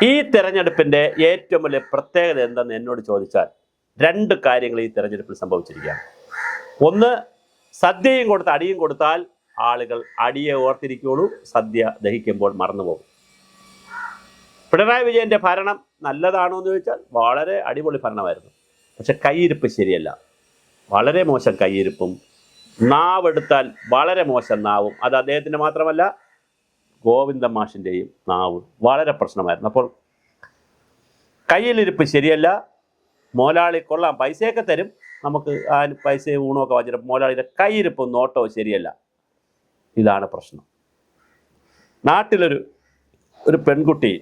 ഈ തെരഞ്ഞെടുപ്പിൻ്റെ ഏറ്റവും വലിയ പ്രത്യേകത എന്തെന്ന് എന്നോട് ചോദിച്ചാൽ 2 കാര്യങ്ങൾ ഈ തെരഞ്ഞെടുപ്പിൽ സംഭവിച്ചിരിക്കുകയാണ്. ഒന്ന്, സദ്യയും കൊടുത്ത് അടിയും കൊടുത്താൽ ആളുകൾ അടിയെ ഓർത്തിരിക്കുകയുള്ളൂ, സദ്യ ദഹിക്കുമ്പോൾ മറന്നുപോകും. പിണറായി വിജയൻ്റെ ഭരണം നല്ലതാണോ എന്ന് ചോദിച്ചാൽ വളരെ അടിപൊളി ഭരണമായിരുന്നു. പക്ഷെ കയ്യിരിപ്പ് ശരിയല്ല, വളരെ മോശം കയ്യിരിപ്പും, നാവെടുത്താൽ വളരെ മോശം നാവും. അത് അദ്ദേഹത്തിൻ്റെ മാത്രമല്ല, ഗോവിന്ദ മാഷിൻ്റെയും നാവ് വളരെ പ്രശ്നമായിരുന്നു. അപ്പോൾ കയ്യിലിരിപ്പ് ശരിയല്ല. മോലാളി കൊള്ളാം, പൈസയൊക്കെ തരും, നമുക്ക് ആ പൈസയും ഊണമൊക്കെ വാങ്ങിച്ചിട്ട് മോലാളിയുടെ കയ്യിരിപ്പും നോട്ടവും ശരിയല്ല. ഇതാണ് പ്രശ്നം. നാട്ടിലൊരു പെൺകുട്ടി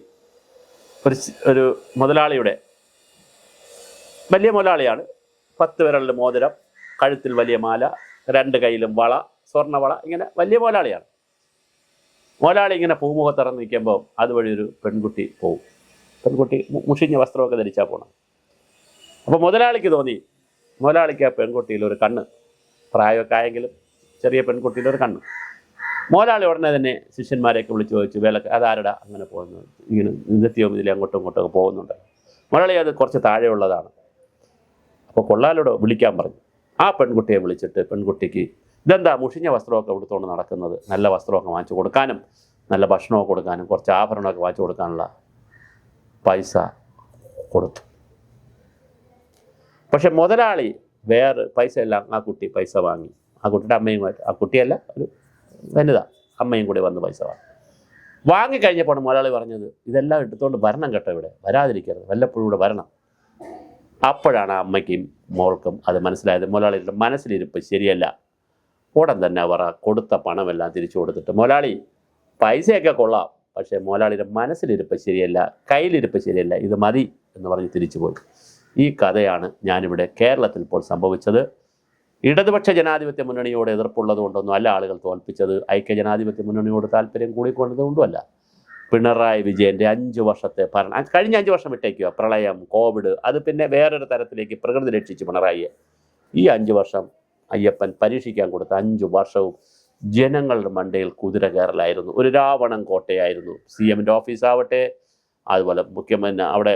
ഒരു മുതലാളിയുടെ, വലിയ മുതലാളിയാണ്, 10 വിരലിൽ മോതിരം, കഴുത്തിൽ വലിയ മാല, 2 കൈയിലും വള, സ്വർണ്ണവള, ഇങ്ങനെ വലിയ മുതലാളിയാണ്. മുതലാളി ഇങ്ങനെ പൂമുഖത്തിറന്ന് നിൽക്കുമ്പോൾ അതുവഴി ഒരു പെൺകുട്ടി പോവും. പെൺകുട്ടി മുഷിഞ്ഞ വസ്ത്രമൊക്കെ ധരിച്ചാൽ പോകണം. അപ്പോൾ മുതലാളിക്ക് തോന്നി, മുതലാളിക്ക് ആ പെൺകുട്ടിയിൽ ഒരു കണ്ണ്, പ്രായമൊക്കെ ആയെങ്കിലും ചെറിയ പെൺകുട്ടിയിൽ ഒരു കണ്ണ്. മുതലാളി ഉടനെ തന്നെ ശിഷ്യന്മാരെയൊക്കെ വിളിച്ച് ചോദിച്ചു, അതാരടാ അങ്ങനെ പോകുന്നത്, ഇങ്ങനെ നിത്യവും ഇതിലെ അങ്ങോട്ടും ഇങ്ങോട്ടൊക്കെ പോകുന്നുണ്ട്. മുതലാളി അത് കുറച്ച് താഴെയുള്ളതാണ്. അപ്പോൾ കൊള്ളാലോടോ വിളിക്കാൻ പറഞ്ഞു. ആ പെൺകുട്ടിയെ വിളിച്ചിട്ട് പെൺകുട്ടിക്ക് ഇതെന്താ മുഷിഞ്ഞ വസ്ത്രമൊക്കെ എടുത്തുകൊണ്ട് നടക്കുന്നത്, നല്ല വസ്ത്രമൊക്കെ വാങ്ങിച്ചു കൊടുക്കാനും നല്ല ഭക്ഷണമൊക്കെ കൊടുക്കാനും കുറച്ച് ആഭരണമൊക്കെ വാങ്ങിച്ചു കൊടുക്കാനുള്ള പൈസ കൊടുത്തു. പക്ഷെ മുതലാളി വേറെ പൈസ എല്ലാം ആ കുട്ടി പൈസ വാങ്ങി. ആ കുട്ടിയുടെ അമ്മയുമായിട്ട്, ആ കുട്ടിയല്ല ഒരു വനിത, അമ്മയും കൂടി വന്ന് പൈസ വാങ്ങിക്കഴിഞ്ഞപ്പോൾ മുതലാളി പറഞ്ഞത്, ഇതെല്ലാം എടുത്തുകൊണ്ട് വരണം കേട്ടോ, ഇവിടെ വരാതിരിക്കരുത്, വല്ലപ്പോഴും ഇവിടെ വരണം. അപ്പോഴാണ് ആ അമ്മയ്ക്കും മോൾക്കും അത് മനസ്സിലായത്, മുതലാളിയുടെ മനസ്സിലിരിപ്പ് ശരിയല്ല. ഉടൻ തന്നെ അവർ കൊടുത്ത പണമെല്ലാം തിരിച്ചു കൊടുത്തിട്ട്, മുതലാളി പൈസയൊക്കെ കൊള്ളാം, പക്ഷേ മുതലാളിയുടെ മനസ്സിലിരിപ്പ് ശരിയല്ല, കയ്യിലിരിപ്പ് ശരിയല്ല, ഇത് മതി എന്ന് പറഞ്ഞ് തിരിച്ചു പോയി. ഈ കഥയാണ് ഞാനിവിടെ കേരളത്തിൽ ഇപ്പോൾ സംഭവിച്ചത്. ഇടതുപക്ഷ ജനാധിപത്യ മുന്നണിയോട് എതിർപ്പുള്ളത് കൊണ്ടൊന്നും അല്ല ആളുകൾ തോൽപ്പിച്ചത്, ഐക്യ ജനാധിപത്യ മുന്നണിയോട് താല്പര്യം കൂടിക്കൊണ്ടതുകൊണ്ടുമല്ല. പിണറായി വിജയൻ്റെ 5 വർഷത്തെ ഭരണം, കഴിഞ്ഞ 5 വർഷം വിട്ടേക്കുക, പ്രളയം, കോവിഡ്, അത് പിന്നെ വേറൊരു തരത്തിലേക്ക് പ്രകൃതി രക്ഷിച്ചു പിണറായിയെ. ഈ 5 വർഷം അയ്യപ്പൻ പരീക്ഷിക്കാൻ കൊടുത്ത 5 വർഷവും ജനങ്ങളുടെ മണ്ടയിൽ കുതിര കയറലായിരുന്നു. ഒരു രാവണൻ കോട്ടയായിരുന്നു. CM-ൻ്റെ ഓഫീസാവട്ടെ, അതുപോലെ മുഖ്യമന്ത്രി അവിടെ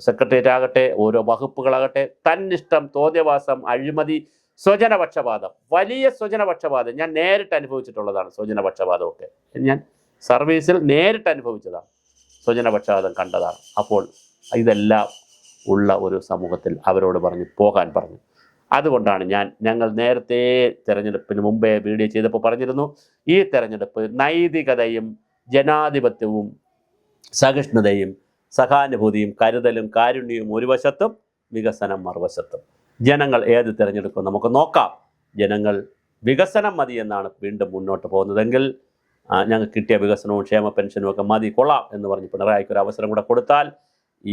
സെക്രട്ടേറിയറ്റ് ആകട്ടെ, ഓരോ വകുപ്പുകളാകട്ടെ, തന്നിഷ്ടം, തോന്നിയവാസം, അഴിമതി, സ്വജനപക്ഷപാതം, വലിയ സ്വജനപക്ഷപാതം. ഞാൻ നേരിട്ട് അനുഭവിച്ചിട്ടുള്ളതാണ് സ്വജനപക്ഷപാതമൊക്കെ. ഞാൻ സർവീസിൽ നേരിട്ട് അനുഭവിച്ചതാണ്, സ്വജനപക്ഷപാതം കണ്ടതാണ്. അപ്പോൾ ഇതെല്ലാം ഉള്ള ഒരു സമൂഹത്തിൽ അവരോട് പോകാൻ പറഞ്ഞു. അതുകൊണ്ടാണ് ഞങ്ങൾ നേരത്തെ തെരഞ്ഞെടുപ്പിന് മുമ്പേ വീഡിയോ ചെയ്തപ്പോൾ പറഞ്ഞിരുന്നു, ഈ തെരഞ്ഞെടുപ്പ് നൈതികതയും ജനാധിപത്യവും സഹിഷ്ണുതയും സഹാനുഭൂതിയും കരുതലും കാരുണ്യവും ഒരു വശത്തും വികസനം മറുവശത്തും. ജനങ്ങൾ ഏത് തിരഞ്ഞെടുക്കും നമുക്ക് നോക്കാം. ജനങ്ങൾ വികസനം മതി എന്നാണ് വീണ്ടും മുന്നോട്ട് പോകുന്നതെങ്കിൽ, ഞങ്ങൾക്ക് കിട്ടിയ വികസനവും ക്ഷേമ പെൻഷനും ഒക്കെ മതി, കൊള്ളാം എന്ന് പറഞ്ഞ് പിണറായിക്ക് ഒരു അവസരം കൂടെ കൊടുത്താൽ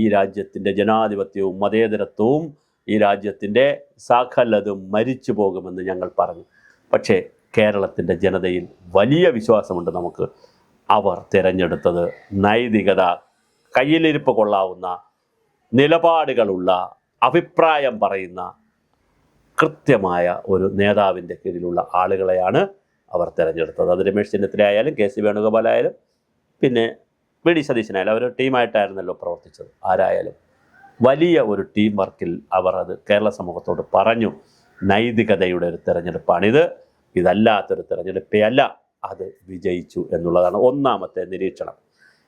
ഈ രാജ്യത്തിൻ്റെ ജനാധിപത്യവും മതേതരത്വവും ഈ രാജ്യത്തിൻ്റെ സകലതും മരിച്ചു പോകുമെന്ന് ഞങ്ങൾ പറഞ്ഞു. പക്ഷേ കേരളത്തിൻ്റെ ജനതയിൽ വലിയ വിശ്വാസമുണ്ട് നമുക്ക്. അവർ തിരഞ്ഞെടുത്തത് നൈതികത, കയ്യിലിരിപ്പ് കൊള്ളാവുന്ന, നിലപാടുകളുള്ള, അഭിപ്രായം പറയുന്ന കൃത്യമായ ഒരു നേതാവിൻ്റെ കീഴിലുള്ള ആളുകളെയാണ് അവർ തിരഞ്ഞെടുത്തത്. അത് രമേശ് ചെന്നിത്തലയായാലും KC വേണുഗോപാലായാലും പിന്നെ VD സതീശനായാലും അവർ ടീമായിട്ടായിരുന്നല്ലോ പ്രവർത്തിച്ചത്. ആരായാലും വലിയ ഒരു ടീം വർക്കിൽ അവർ അത് കേരള സമൂഹത്തോട് പറഞ്ഞു. നൈതികതയുടെ ഒരു തിരഞ്ഞെടുപ്പാണിത്, ഇതല്ലാത്തൊരു തിരഞ്ഞെടുപ്പേ അല്ല, അത് വിജയിച്ചു എന്നുള്ളതാണ് ഒന്നാമത്തെ നിരീക്ഷണം.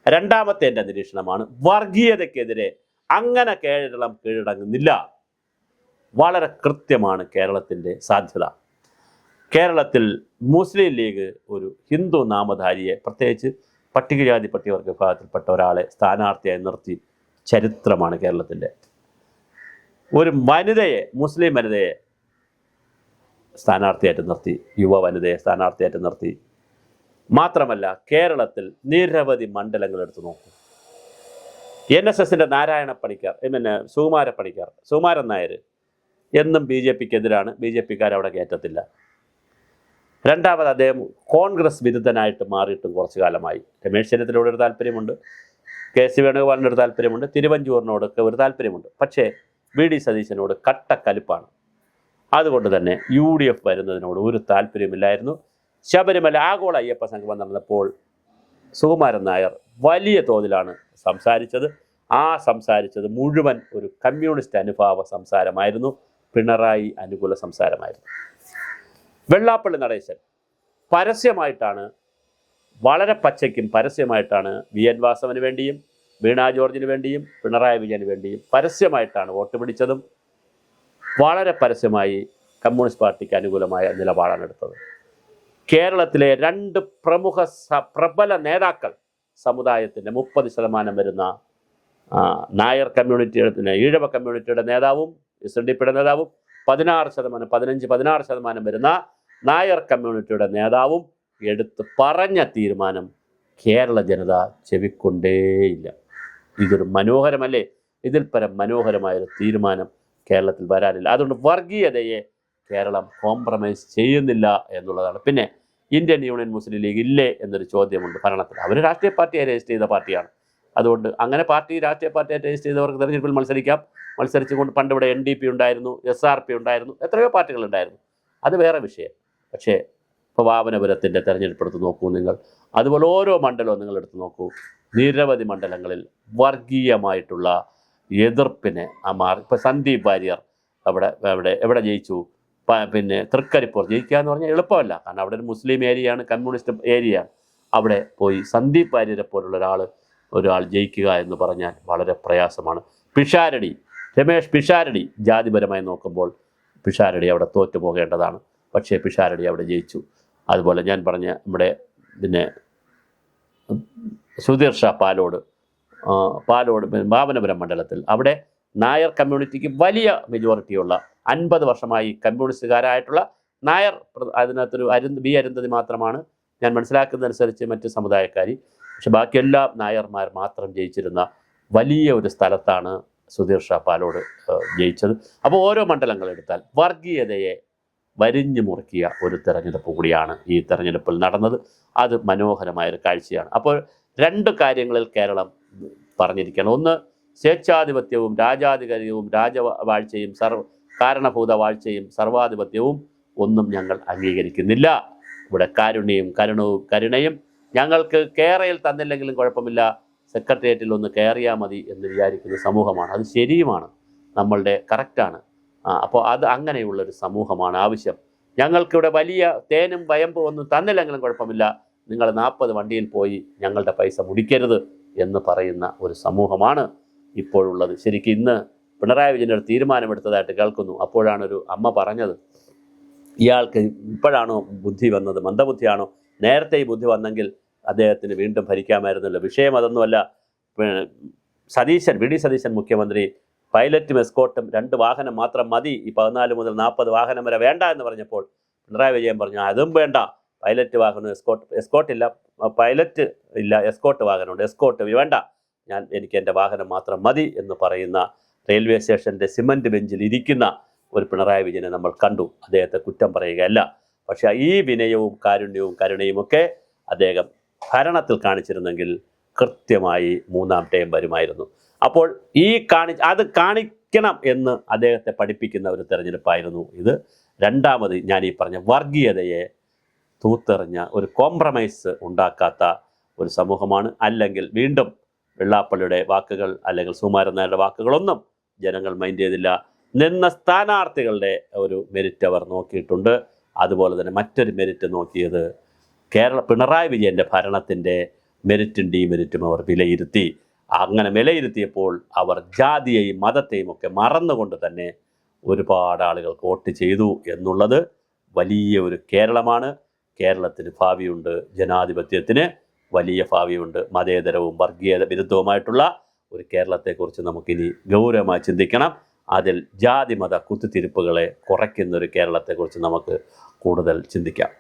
രണ്ടാമത്തെ എൻ്റെ നിരീക്ഷണമാണ്, വർഗീയതയ്ക്കെതിരെ അങ്ങനെ കേരളം കീഴടങ്ങുന്നില്ല. വളരെ കൃത്യമാണ് കേരളത്തിൻ്റെ സാധ്യത. കേരളത്തിൽ മുസ്ലിം ലീഗ് ഒരു ഹിന്ദു നാമധാരിയെ, പ്രത്യേകിച്ച് പട്ടികജാതി പട്ടികവർഗ വിഭാഗത്തിൽപ്പെട്ട ഒരാളെ സ്ഥാനാർത്ഥിയായി നിർത്തി ചരിത്രമാണ് കേരളത്തിൻ്റെ. ഒരു വനിതയെ, മുസ്ലിം വനിതയെ സ്ഥാനാർത്ഥിയായിട്ട് നിർത്തി, യുവ വനിതയെ സ്ഥാനാർത്ഥിയായിട്ട് നിർത്തി. മാത്രമല്ല കേരളത്തിൽ നിരവധി മണ്ഡലങ്ങൾ എടുത്തു നോക്കും. NSSൻ്റെ നാരായണ പണിക്കർ, പിന്നെ സുകുമാരൻ നായർ എന്നും BJPക്കെതിരാണ്, BJPക്കാരവിടെ കയറ്റത്തില്ല. രണ്ടാമത് അദ്ദേഹം കോൺഗ്രസ് വിരുദ്ധനായിട്ട് മാറിയിട്ടും കുറച്ചു കാലമായി. രമേശ് ചെന്നിത്തലയോട് ഒരു താല്പര്യമുണ്ട്, KC വേണുഗോപാലിൻ്റെ ഒരു താല്പര്യമുണ്ട്, തിരുവഞ്ചൂരിനോടൊക്കെ ഒരു താല്പര്യമുണ്ട്. പക്ഷേ VD സതീശനോട് കട്ടക്കലിപ്പാണ്. അതുകൊണ്ട് തന്നെ UDF വരുന്നതിനോട് ഒരു താല്പര്യമില്ലായിരുന്നു. ശബരിമല ആഗോള അയ്യപ്പ സംഗമം നടന്നപ്പോൾ സുകുമാരൻ നായർ വലിയ തോതിലാണ് സംസാരിച്ചത്. സംസാരിച്ചത് മുഴുവൻ ഒരു കമ്മ്യൂണിസ്റ്റ് അനുഭാവ സംസാരമായിരുന്നു, പിണറായി അനുകൂല സംസാരമായിരുന്നു. വെള്ളാപ്പള്ളി നടേശൻ പരസ്യമായിട്ടാണ്, വളരെ പച്ചയ്ക്കും പരസ്യമായിട്ടാണ് VN വാസവന് വേണ്ടിയും വീണ ജോർജിന് വേണ്ടിയും പിണറായി വിജയന് വേണ്ടിയും പരസ്യമായിട്ടാണ് വോട്ട് പിടിച്ചതും വളരെ പരസ്യമായി കമ്മ്യൂണിസ്റ്റ് പാർട്ടിക്ക് അനുകൂലമായ നിലപാടാണ് എടുത്തത്. കേരളത്തിലെ 2 പ്രമുഖ പ്രബല നേതാക്കൾ സമുദായത്തിൻ്റെ 30% വരുന്ന നായർ കമ്മ്യൂണിറ്റിയുടെ, ഈഴവ കമ്മ്യൂണിറ്റിയുടെ നേതാവും SNDPയുടെ നേതാവും 15-16% വരുന്ന നായർ കമ്മ്യൂണിറ്റിയുടെ നേതാവും എടുത്ത് പറഞ്ഞ തീരുമാനം കേരള ജനത ചെവിക്കൊണ്ടേയില്ല. ഇതൊരു മനോഹരമല്ലേ? ഇതിൽ പരം മനോഹരമായൊരു തീരുമാനം കേരളത്തിൽ വരാനില്ല. അതുകൊണ്ട് വർഗീയതയെ കേരളം കോംപ്രമൈസ് ചെയ്യുന്നില്ല എന്നുള്ളതാണ്. പിന്നെ ഇന്ത്യൻ യൂണിയൻ മുസ്ലിം ലീഗ് ഇല്ലേ എന്നൊരു ചോദ്യമുണ്ട് ഭരണത്തിൽ. അവർ രാഷ്ട്രീയ പാർട്ടിയായി രജിസ്റ്റർ ചെയ്ത പാർട്ടിയാണ്. അതുകൊണ്ട് അങ്ങനെ രാഷ്ട്രീയ പാർട്ടിയായി രജിസ്റ്റർ ചെയ്തവർക്ക് തെരഞ്ഞെടുപ്പിൽ മത്സരിക്കാം. മത്സരിച്ചുകൊണ്ട് പണ്ട് ഇവിടെ NDP ഉണ്ടായിരുന്നു, SRP ഉണ്ടായിരുന്നു, എത്രയോ പാർട്ടികളുണ്ടായിരുന്നു. അത് വേറെ വിഷയം. പക്ഷേ ഇപ്പോൾ വാമനപുരത്തിൻ്റെ തെരഞ്ഞെടുപ്പ് എടുത്ത് നോക്കൂ നിങ്ങൾ, അതുപോലെ ഓരോ മണ്ഡലവും നിങ്ങൾ എടുത്ത് നോക്കൂ. നിരവധി മണ്ഡലങ്ങളിൽ വർഗീയമായിട്ടുള്ള എതിർപ്പിനെ ഇപ്പോൾ സന്ദീപ് വാര്യർ എവിടെ ജയിച്ചു? പിന്നെ തൃക്കരിപ്പൂർ ജയിക്കുക എന്ന് പറഞ്ഞാൽ എളുപ്പമല്ല. കാരണം അവിടെ ഒരു മുസ്ലിം ഏരിയയാണ്, കമ്മ്യൂണിസ്റ്റ് ഏരിയയാണ്. അവിടെ പോയി സന്ദീപ് വാര്യരെ പോലുള്ള ഒരാൾ ജയിക്കുക എന്ന് പറഞ്ഞാൽ വളരെ പ്രയാസമാണ്. രമേഷ് പിഷാരടി ജാതിപരമായി നോക്കുമ്പോൾ പിഷാരടി അവിടെ തോറ്റു പോകേണ്ടതാണ്. പക്ഷേ പിഷാരടി അവിടെ ജയിച്ചു. അതുപോലെ ഞാൻ പറഞ്ഞ നമ്മുടെ പിന്നെ സുധീർ ഷാ പാലോട് വാമനപുരം മണ്ഡലത്തിൽ അവിടെ നായർ കമ്മ്യൂണിറ്റിക്ക് വലിയ മെജോറിറ്റിയുള്ള 50 വർഷമായി കമ്മ്യൂണിസ്റ്റുകാരായിട്ടുള്ള നായർ, അതിനകത്തൊരു അരുന്ധതി മാത്രമാണ് ഞാൻ മനസ്സിലാക്കുന്നതനുസരിച്ച് മറ്റ് സമുദായക്കാരി. പക്ഷെ ബാക്കിയെല്ലാം നായർമാർ മാത്രം ജയിച്ചിരുന്ന വലിയ ഒരു സ്ഥലത്താണ് സുധീർ ഷാ പാലോട് ജയിച്ചത്. അപ്പോൾ ഓരോ മണ്ഡലങ്ങളെടുത്താൽ വർഗീയതയെ വരിഞ്ഞു മുറുക്കിയ ഒരു തെരഞ്ഞെടുപ്പ് കൂടിയാണ് ഈ തെരഞ്ഞെടുപ്പിൽ നടന്നത്. അത് മനോഹരമായൊരു കാഴ്ചയാണ്. അപ്പോൾ 2 കാര്യങ്ങളിൽ കേരളം പറഞ്ഞിരിക്കണം. ഒന്ന്, സ്വേച്ഛാധിപത്യവും രാജാധികാരവും രാജവാഴ്ചയും കാരണഭൂത വാഴ്ചയും സർവാധിപത്യവും ഒന്നും ഞങ്ങൾ അംഗീകരിക്കുന്നില്ല. ഇവിടെ കരുണയും ഞങ്ങൾക്ക് കേരയിൽ തന്നില്ലെങ്കിലും കുഴപ്പമില്ല, സെക്രട്ടേറിയറ്റിൽ ഒന്ന് കയറിയാൽ മതി എന്ന് വിചാരിക്കുന്ന സമൂഹമാണ്. അത് ശരിയുമാണ്, നമ്മളുടെ കറക്റ്റാണ്. അപ്പോൾ അങ്ങനെയുള്ളൊരു സമൂഹമാണ് ആവശ്യം. ഞങ്ങൾക്കിവിടെ വലിയ തേനും വയമ്പും ഒന്നും തന്നില്ലെങ്കിലും കുഴപ്പമില്ല, നിങ്ങൾ 40 വണ്ടിയിൽ പോയി ഞങ്ങളുടെ പൈസ മുടിക്കരുത് എന്ന് പറയുന്ന ഒരു സമൂഹമാണ് ഇപ്പോഴുള്ളത്. ശരിക്കും ഇന്ന് പിണറായി വിജയൻ ഒരു തീരുമാനമെടുത്തതായിട്ട് കേൾക്കുന്നു. അപ്പോഴാണ് ഒരു അമ്മ പറഞ്ഞത്, ഇയാൾക്ക് ഇപ്പോഴാണോ ബുദ്ധി വന്നത്, മന്ദബുദ്ധിയാണോ? നേരത്തെ ഈ ബുദ്ധി വന്നെങ്കിൽ അദ്ദേഹത്തിന് വീണ്ടും ഭരിക്കാമായിരുന്നല്ലോ. വിഷയം അതൊന്നുമല്ല. VD സതീശൻ മുഖ്യമന്ത്രി പൈലറ്റും എസ്കോർട്ടും 2 വാഹനം മാത്രം മതി, ഈ 14 മുതൽ 40 വാഹനം വരെ വേണ്ട എന്ന് പറഞ്ഞപ്പോൾ പിണറായി വിജയൻ പറഞ്ഞു, അതും വേണ്ട, പൈലറ്റ് വാഹനം എസ്കോർട്ട് ഇല്ല, പൈലറ്റ് ഇല്ല, എസ്കോർട്ട് വാഹനമുണ്ട്, എസ്കോർട്ട് വേണ്ട, എനിക്ക് എൻ്റെ വാഹനം മാത്രം മതി എന്ന് പറയുന്ന റെയിൽവേ സ്റ്റേഷൻ്റെ സിമൻറ്റ് ബെഞ്ചിൽ ഇരിക്കുന്ന ഒരു പിണറായി വിജയനെ നമ്മൾ കണ്ടു. അദ്ദേഹത്തെ കുറ്റം പറയുകയല്ല. പക്ഷേ ഈ വിനയവും കാരുണ്യവും കരുണയും ഒക്കെ അദ്ദേഹം ഭരണത്തിൽ കാണിച്ചിരുന്നെങ്കിൽ കൃത്യമായി 3ാം ടേം വരുമായിരുന്നു. അപ്പോൾ അത് കാണിക്കണം എന്ന് അദ്ദേഹത്തെ പഠിപ്പിക്കുന്ന ഒരു തെരഞ്ഞെടുപ്പായിരുന്നു ഇത്. രണ്ടാമത് ഞാൻ ഈ പറഞ്ഞ വർഗീയതയെ തൂത്തെറിഞ്ഞ ഒരു കോംപ്രമൈസ് ഉണ്ടാക്കാത്ത ഒരു സമൂഹമാണ്. അല്ലെങ്കിൽ വീണ്ടും വെള്ളാപ്പള്ളിയുടെ വാക്കുകൾ അല്ലെങ്കിൽ സുകുമാരൻ നായരുടെ വാക്കുകളൊന്നും ജനങ്ങൾ മൈൻഡ് ചെയ്തില്ല. നിന്ന സ്ഥാനാർത്ഥികളുടെ ഒരു മെരിറ്റ് അവർ നോക്കിയിട്ടുണ്ട്. അതുപോലെ തന്നെ മറ്റൊരു മെരിറ്റ് നോക്കിയത് പിണറായി വിജയൻ്റെ ഭരണത്തിൻ്റെ മെരിറ്റും ഡീമെരിറ്റും അവർ വിലയിരുത്തി. അങ്ങനെ വിലയിരുത്തിയപ്പോൾ അവർ ജാതിയെയും മതത്തെയും ഒക്കെ മറന്നുകൊണ്ട് തന്നെ ഒരുപാട് ആളുകൾ വോട്ട് ചെയ്തു എന്നുള്ളത് വലിയ ഒരു കേരളമാണ്. കേരളത്തിന് ഭാവിയുണ്ട്, ജനാധിപത്യത്തിന് വലിയ ഭാവിയുണ്ട്. മതേതരവും വർഗീയത വിരുദ്ധവുമായിട്ടുള്ള ഒരു കേരളത്തെക്കുറിച്ച് നമുക്കിനി ഗൗരവമായി ചിന്തിക്കണം. അതിൽ ജാതി മത കുത്തിത്തിരിപ്പുകളെ കുറയ്ക്കുന്നൊരു കേരളത്തെക്കുറിച്ച് നമുക്ക് കൂടുതൽ ചിന്തിക്കാം.